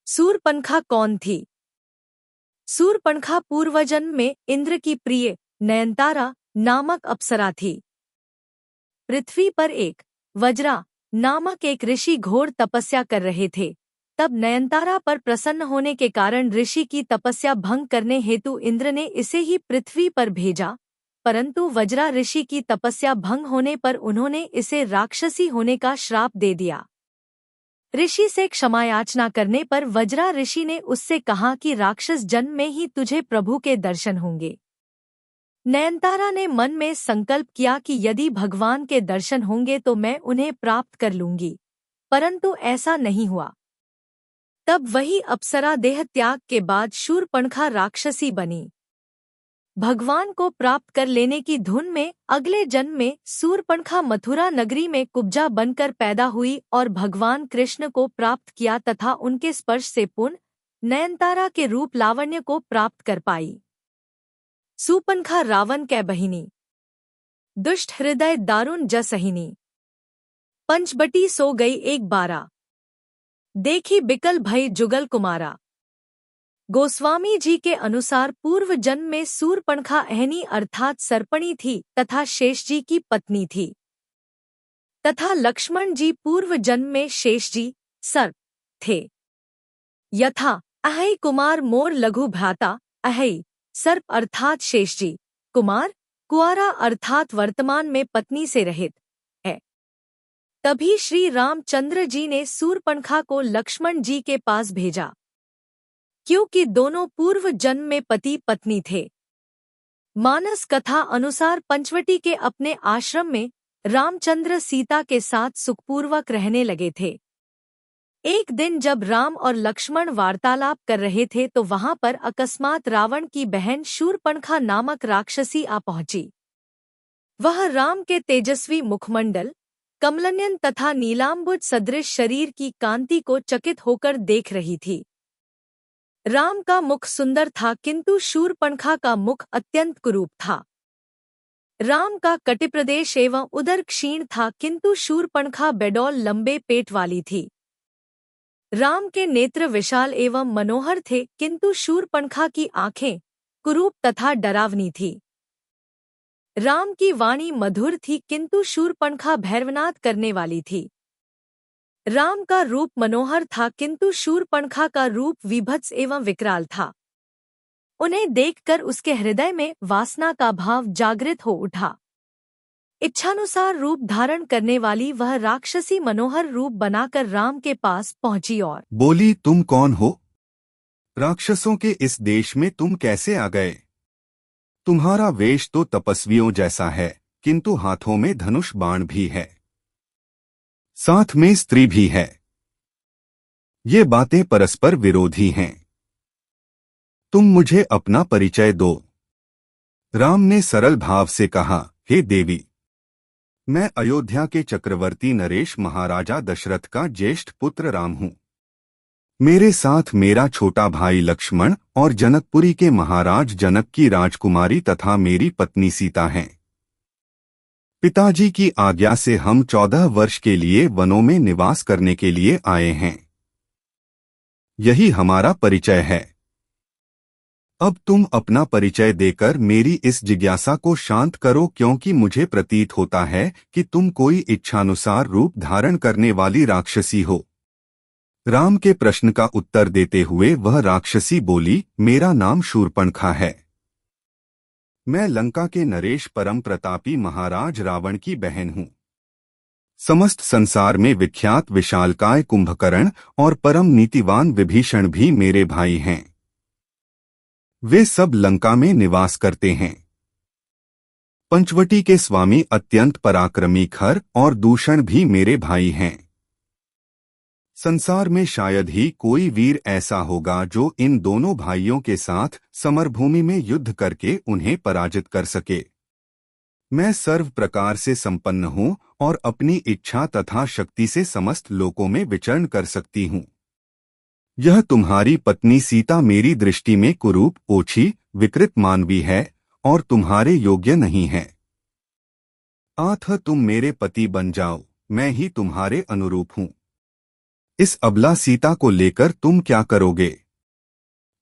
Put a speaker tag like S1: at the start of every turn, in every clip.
S1: सूर्पणखा कौन थी? सूर्पणखा पूर्वजन्म में इंद्र की प्रिय नयनतारा नामक अप्सरा थी। पृथ्वी पर एक वज्रा नामक एक ऋषि घोर तपस्या कर रहे थे। तब नयनतारा पर प्रसन्न होने के कारण ऋषि की तपस्या भंग करने हेतु इंद्र ने इसे ही पृथ्वी पर भेजा, परंतु वज्रा ऋषि की तपस्या भंग होने पर उन्होंने इसे राक्षसी होने का श्राप दे दिया। ऋषि से क्षमा याचना करने पर वज्रा ऋषि ने उससे कहा कि राक्षस जन्म में ही तुझे प्रभु के दर्शन होंगे। नयनतारा ने मन में संकल्प किया कि यदि भगवान के दर्शन होंगे तो मैं उन्हें प्राप्त कर लूंगी, परंतु ऐसा नहीं हुआ। तब वही अप्सरा देह त्याग के बाद शूर्पणखा राक्षसी बनी। भगवान को प्राप्त कर लेने की धुन में अगले जन्म में शूर्पणखा मथुरा नगरी में कुब्जा बनकर पैदा हुई और भगवान कृष्ण को प्राप्त किया तथा उनके स्पर्श से पुण्य नयनतारा के रूप लावण्य को प्राप्त कर पाई। शूर्पणखा रावण कै बहिनी, दुष्ट हृदय दारुण जसहिनी। पंचबटी सो गई एक बारा, देखी बिकल भई जुगल कुमारा। गोस्वामी जी के अनुसार पूर्व जन्म में शूर्पणखा अहनी अर्थात सर्पणी थी तथा शेष जी की पत्नी थी, तथा लक्ष्मण जी पूर्व जन्म में शेष जी सर्प थे। यथा अहै कुमार मोर लघु भ्राता, अहै सर्प अर्थात शेष जी, कुमार कुआरा अर्थात वर्तमान में पत्नी से रहित है। तभी श्री रामचंद्र जी ने शूर्पणखा को लक्ष्मण जी के पास भेजा, क्योंकि दोनों पूर्व जन्म में पति पत्नी थे। मानस कथा अनुसार पंचवटी के अपने आश्रम में रामचंद्र सीता के साथ सुखपूर्वक रहने लगे थे। एक दिन जब राम और लक्ष्मण वार्तालाप कर रहे थे तो वहां पर अकस्मात रावण की बहन शूर्पणखा नामक राक्षसी आ पहुंची। वह राम के तेजस्वी मुखमंडल, कमलनयन तथा नीलांबुज सदृश शरीर की कांति को चकित होकर देख रही थी। राम का मुख सुंदर था किंतु शूर्पणखा का मुख अत्यंत कुरूप था। राम का कटिप्रदेश एवं उदर क्षीण था किंतु शूर्पणखा बेडौल लंबे पेट वाली थी। राम के नेत्र विशाल एवं मनोहर थे किंतु शूर्पणखा की आंखें कुरूप तथा डरावनी थी। राम की वाणी मधुर थी किंतु शूर्पणखा भैरवनाद करने वाली थी। राम का रूप मनोहर था किंतु शूर्पणखा का रूप विभत्स एवं विकराल था। उन्हें देखकर उसके हृदय में वासना का भाव जागृत हो उठा। इच्छानुसार रूप धारण करने वाली वह राक्षसी मनोहर रूप बनाकर राम के पास पहुंची और
S2: बोली, तुम कौन हो? राक्षसों के इस देश में तुम कैसे आ गए? तुम्हारा वेश तो तपस्वियों जैसा है, किंतु हाथों में धनुष बाण भी है, साथ में स्त्री भी है। ये बातें परस्पर विरोधी हैं। तुम मुझे अपना परिचय दो। राम ने सरल भाव से कहा, हे देवी, मैं अयोध्या के चक्रवर्ती नरेश महाराजा दशरथ का ज्येष्ठ पुत्र राम हूँ। मेरे साथ मेरा छोटा भाई लक्ष्मण और जनकपुरी के महाराज जनक की राजकुमारी तथा मेरी पत्नी सीता हैं। पिताजी की आज्ञा से हम 14 वर्ष के लिए वनों में निवास करने के लिए आए हैं। यही हमारा परिचय है। अब तुम अपना परिचय देकर मेरी इस जिज्ञासा को शांत करो, क्योंकि मुझे प्रतीत होता है कि तुम कोई इच्छानुसार रूप धारण करने वाली राक्षसी हो। राम के प्रश्न का उत्तर देते हुए वह राक्षसी बोली, मेरा नाम शूर्पणखा है। मैं लंका के नरेश परम प्रतापी महाराज रावण की बहन हूँ। समस्त संसार में विख्यात विशालकाय कुंभकर्ण और परम नीतिवान विभीषण भी मेरे भाई हैं। वे सब लंका में निवास करते हैं। पंचवटी के स्वामी अत्यंत पराक्रमी खर और दूषण भी मेरे भाई हैं। संसार में शायद ही कोई वीर ऐसा होगा जो इन दोनों भाइयों के साथ समरभूमि में युद्ध करके उन्हें पराजित कर सके। मैं सर्व प्रकार से संपन्न हूँ और अपनी इच्छा तथा शक्ति से समस्त लोकों में विचरण कर सकती हूँ। यह तुम्हारी पत्नी सीता मेरी दृष्टि में कुरूप, ओछी, विकृत मानवी है और तुम्हारे योग्य नहीं है। अतः तुम मेरे पति बन जाओ, मैं ही तुम्हारे अनुरूप हूँ। इस अबला सीता को लेकर तुम क्या करोगे?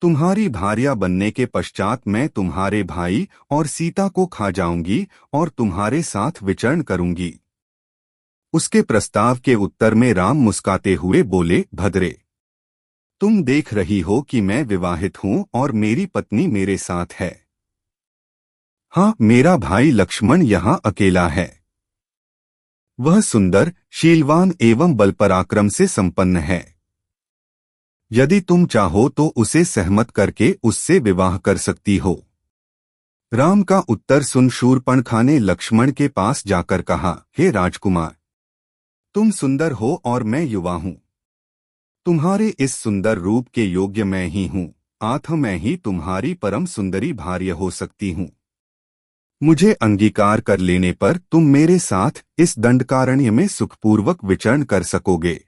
S2: तुम्हारी भार्या बनने के पश्चात मैं तुम्हारे भाई और सीता को खा जाऊंगी और तुम्हारे साथ विचरण करूंगी। उसके प्रस्ताव के उत्तर में राम मुस्काते हुए बोले, भद्रे, तुम देख रही हो कि मैं विवाहित हूं और मेरी पत्नी मेरे साथ है। हाँ, मेरा भाई लक्ष्मण यहाँ अकेला है। वह सुंदर, शीलवान एवं बलपराक्रम से संपन्न है। यदि तुम चाहो तो उसे सहमत करके उससे विवाह कर सकती हो। राम का उत्तर सुन शूर्पणखा ने लक्ष्मण के पास जाकर कहा, हे राजकुमार, तुम सुंदर हो और मैं युवा हूं। तुम्हारे इस सुंदर रूप के योग्य मैं ही हूं, अतः मैं ही तुम्हारी परम सुंदरी भार्य हो सकती हूं। मुझे अंगीकार कर लेने पर तुम मेरे साथ इस दंडकारण्य में सुखपूर्वक विचरण कर सकोगे।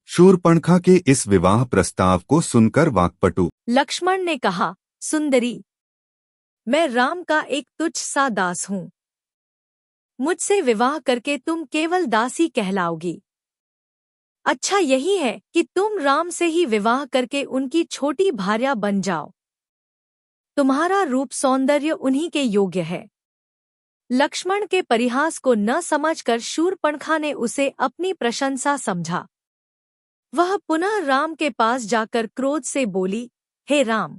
S2: शूर्पणखा के इस विवाह प्रस्ताव को सुनकर वाक्पटु
S1: लक्ष्मण ने कहा, सुंदरी, मैं राम का एक तुच्छ सा दास हूँ। मुझसे विवाह करके तुम केवल दासी कहलाओगी। अच्छा यही है कि तुम राम से ही विवाह करके उनकी छोटी भार्या बन जाओ। तुम्हारा रूप सौंदर्य उन्हीं के योग्य है। लक्ष्मण के परिहास को न समझकर शूर्पणखा ने उसे अपनी प्रशंसा समझा। वह पुनः राम के पास जाकर क्रोध से बोली, हे राम,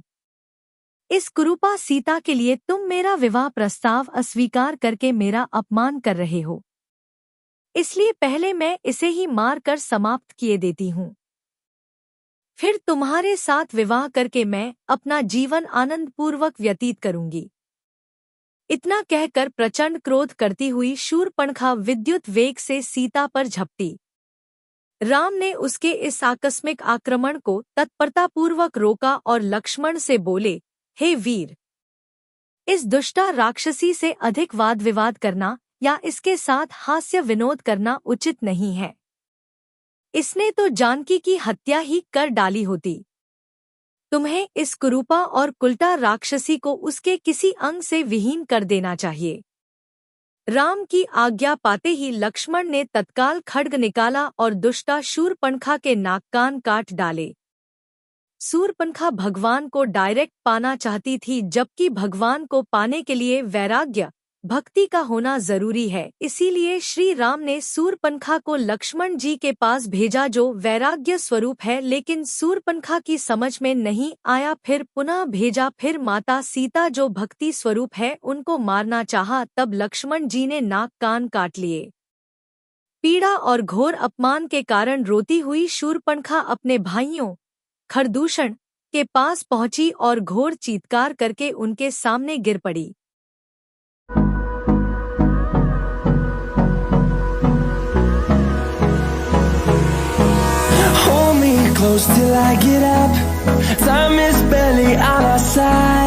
S1: इस कुरूपा सीता के लिए तुम मेरा विवाह प्रस्ताव अस्वीकार करके मेरा अपमान कर रहे हो। इसलिए पहले मैं इसे ही मार कर समाप्त किए देती हूँ। फिर तुम्हारे साथ विवाह करके मैं अपना जीवन आनंदपूर्वक व्यतीत करूंगी। इतना कहकर प्रचंड क्रोध करती हुई शूर्पणखा विद्युत वेग से सीता पर झपटी। राम ने उसके इस आकस्मिक आक्रमण को तत्परतापूर्वक रोका और लक्ष्मण से बोले, हे वीर, इस दुष्टा राक्षसी से अधिक वाद विवाद करना या इसके साथ हास्य विनोद करना उचित नहीं है। इसने तो जानकी की हत्या ही कर डाली होती। तुम्हें इस कुरूपा और कुलटा राक्षसी को उसके किसी अंग से विहीन कर देना चाहिए। राम की आज्ञा पाते ही लक्ष्मण ने तत्काल खड्ग निकाला और दुष्टा शूर्पणखा के नाक कान काट डाले। शूर्पणखा भगवान को डायरेक्ट पाना चाहती थी, जबकि भगवान को पाने के लिए वैराग्य, भक्ति का होना जरूरी है। इसीलिए श्री राम ने शूर्पणखा को लक्ष्मण जी के पास भेजा जो वैराग्य स्वरूप है, लेकिन शूर्पणखा की समझ में नहीं आया। फिर पुनः भेजा, फिर माता सीता जो भक्ति स्वरूप है उनको मारना चाहा, तब लक्ष्मण जी ने नाक कान काट लिए। पीड़ा और घोर अपमान के कारण रोती हुई शूर्पणखा अपने भाइयों खरदूषण के पास पहुंची और घोर चीत्कार करके उनके सामने गिर पड़ी।
S3: Hold me close till I get up. Time is barely on our side.